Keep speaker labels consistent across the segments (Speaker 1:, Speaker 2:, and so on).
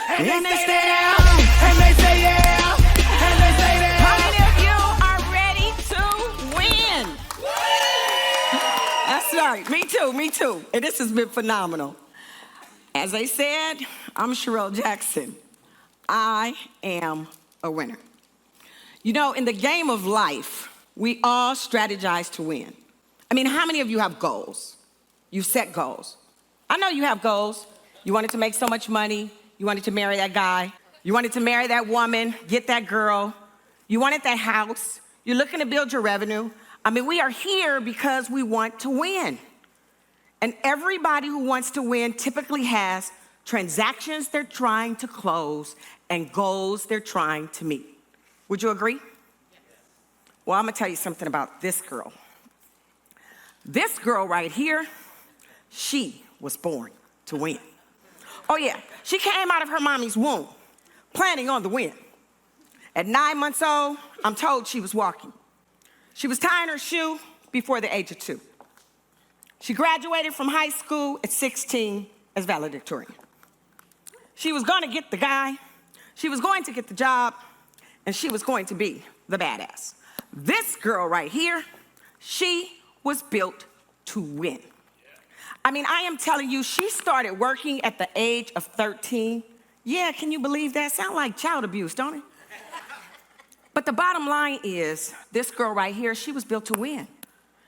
Speaker 1: And they stay there, and they say yeah, and they say that.
Speaker 2: How many of you are ready to win? That's right, me too. And this has been phenomenal. As I said, I'm Sherelle Jackson. I am a winner. You know, in the game of life, we all strategize to win. I mean, how many of you have goals? You've set goals. I know you have goals. You wanted to make so much money. You wanted to marry that guy. You wanted to marry that woman, get that girl. You wanted that house. You're looking to build your revenue. I mean, we are here because we want to win. And everybody who wants to win typically has transactions they're trying to close and goals they're trying to meet. Would you agree? Well, I'm gonna tell you something about this girl. This girl right here, she was born to win. Oh yeah, she came out of her mommy's womb, planning on the win. At 9 months old, I'm told she was walking. She was tying her shoe before the age of 2. She graduated from high school at 16 as valedictorian. She was gonna get the guy, she was going to get the job, and she was going to be the badass. This girl right here, she was built to win. I mean, I am telling you, she started working at the age of 13. Yeah, can you believe that? Sound like child abuse, don't it? But the bottom line is, this girl right here, she was built to win.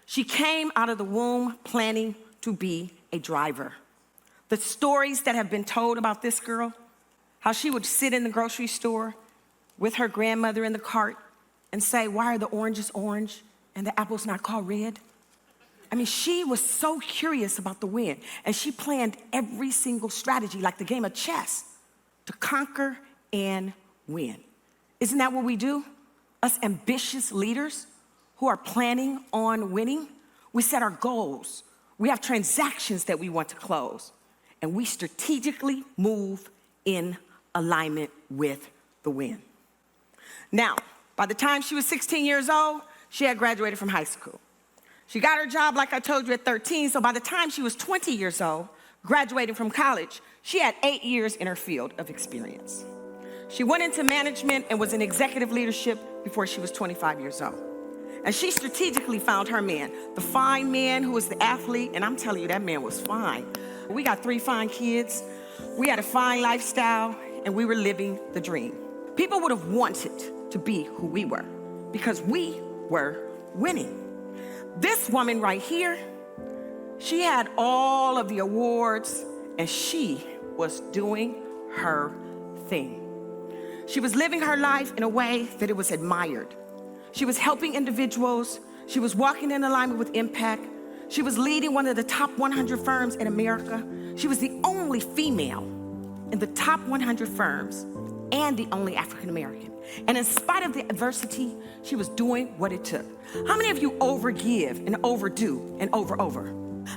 Speaker 2: She came out of the womb planning to be a driver. The stories that have been told about this girl, how she would sit in the grocery store with her grandmother in the cart and say, why are the oranges orange and the apples not called red? I mean, she was so curious about the win, and she planned every single strategy, like the game of chess, to conquer and win. Isn't that what we do? Us ambitious leaders who are planning on winning, we set our goals. We have transactions that we want to close, and we strategically move in alignment with the win. Now, by the time she was 16 years old, she had graduated from high school. She got her job, like I told you, at 13, so by the time she was 20 years old, graduating from college, she had 8 years in her field of experience. She went into management and was in executive leadership before she was 25 years old. And she strategically found her man, the fine man who was the athlete, and I'm telling you, that man was fine. We got 3 fine kids, we had a fine lifestyle, and we were living the dream. People would have wanted to be who we were because we were winning. This woman right here, she had all of the awards and she was doing her thing. She was living her life in a way that it was admired. She was helping individuals. She was walking in alignment with impact. She was leading one of the top 100 firms in America. She was the only female in the top 100 firms and the only African American. And in spite of the adversity, she was doing what it took. How many of you overgive and overdo and over?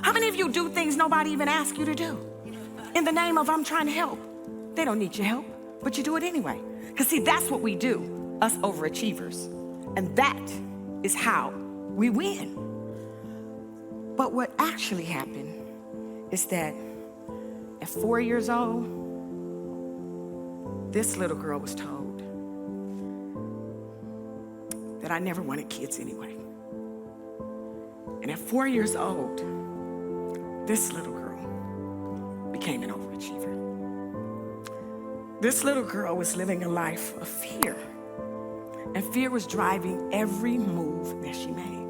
Speaker 2: How many of you do things nobody even asks you to do? In the name of I'm trying to help. They don't need your help, but you do it anyway. Because see, that's what we do, us overachievers. And that is how we win. But what actually happened is that at 4 years old, this little girl was told that I never wanted kids anyway. And at 4 years old, this little girl became an overachiever. This little girl was living a life of fear, and fear was driving every move that she made.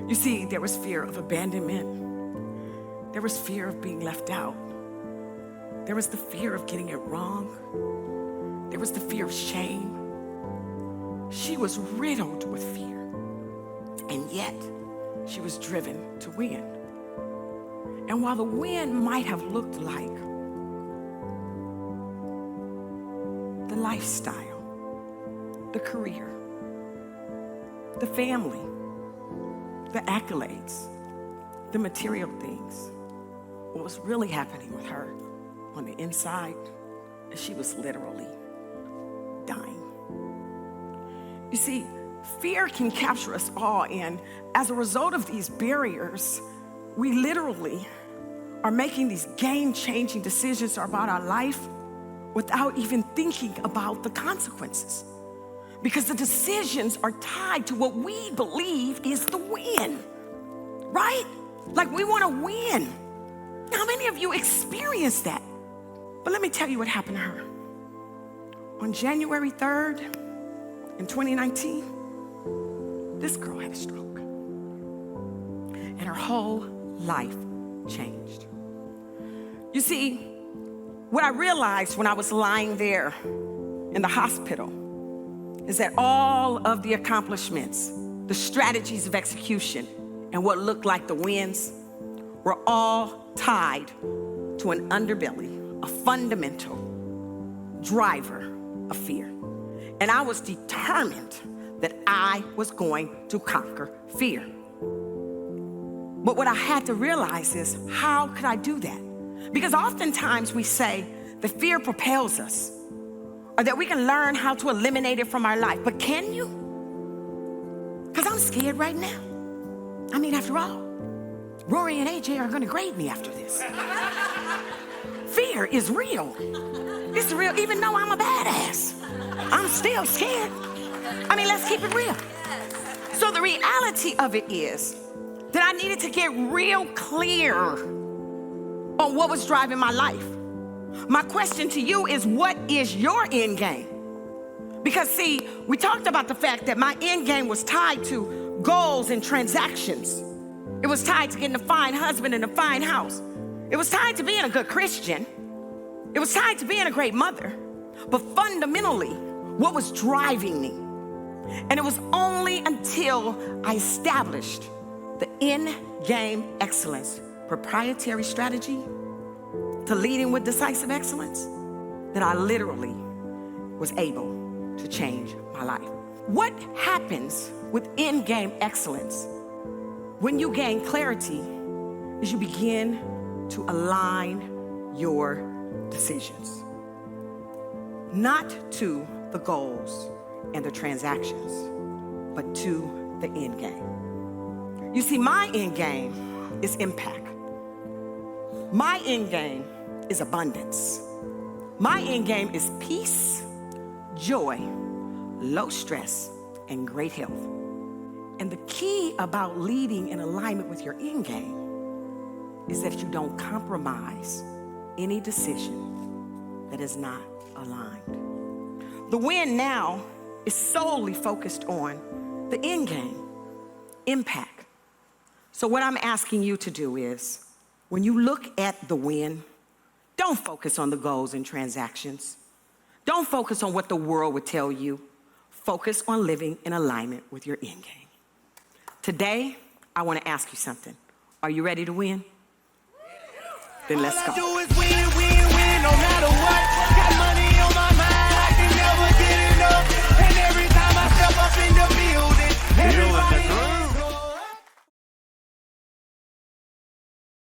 Speaker 2: You see, there was fear of abandonment. There was fear of being left out. There was the fear of getting it wrong. There was the fear of shame. She was riddled with fear, and yet she was driven to win. And while the win might have looked like the lifestyle, the career, the family, the accolades, the material things, what was really happening with her on the inside is she was literally dying. You see, fear can capture us all, and as a result of these barriers, we literally are making these game-changing decisions about our life without even thinking about the consequences. Because the decisions are tied to what we believe is the win, right? Like we want to win. How many of you experienced that? But let me tell you what happened to her. On January 3rd in 2019, this girl had a stroke. And her whole life changed. You see, what I realized when I was lying there in the hospital is that all of the accomplishments, the strategies of execution, and what looked like the wins were all tied to an underbelly, a fundamental driver of fear. And I was determined that I was going to conquer fear. But what I had to realize is, how could I do that? Because oftentimes we say that fear propels us, or that we can learn how to eliminate it from our life. But can you? Because I'm scared right now. I mean, after all, Rory and AJ are going to grade me after this. Fear is real. It's real, even though I'm a badass. I'm still scared. I mean, let's keep it real. So the reality of it is that I needed to get real clear on what was driving my life. My question to you is, what is your end game? Because see, we talked about the fact that my end game was tied to goals and transactions. It was tied to getting a fine husband and a fine house. It was tied to being a good Christian. It was tied to being a great mother. But fundamentally, what was driving me? And it was only until I established the in-game excellence proprietary strategy to leading with decisive excellence that I literally was able to change my life. What happens with in-game excellence when you gain clarity is you begin to align your decisions, not to the goals and the transactions, but to the end game. You see, my end game is impact. My end game is abundance. My end game is peace, joy, low stress, and great health. And the key about leading in alignment with your end game is that you don't compromise any decision that is not aligned. The win now is solely focused on the end game, impact. So what I'm asking you to do is, when you look at the win, don't focus on the goals and transactions. Don't focus on what the world would tell you. Focus on living in alignment with your end game. Today, I want to ask you something. Are you ready to win? Then let's go.
Speaker 1: All I do is win.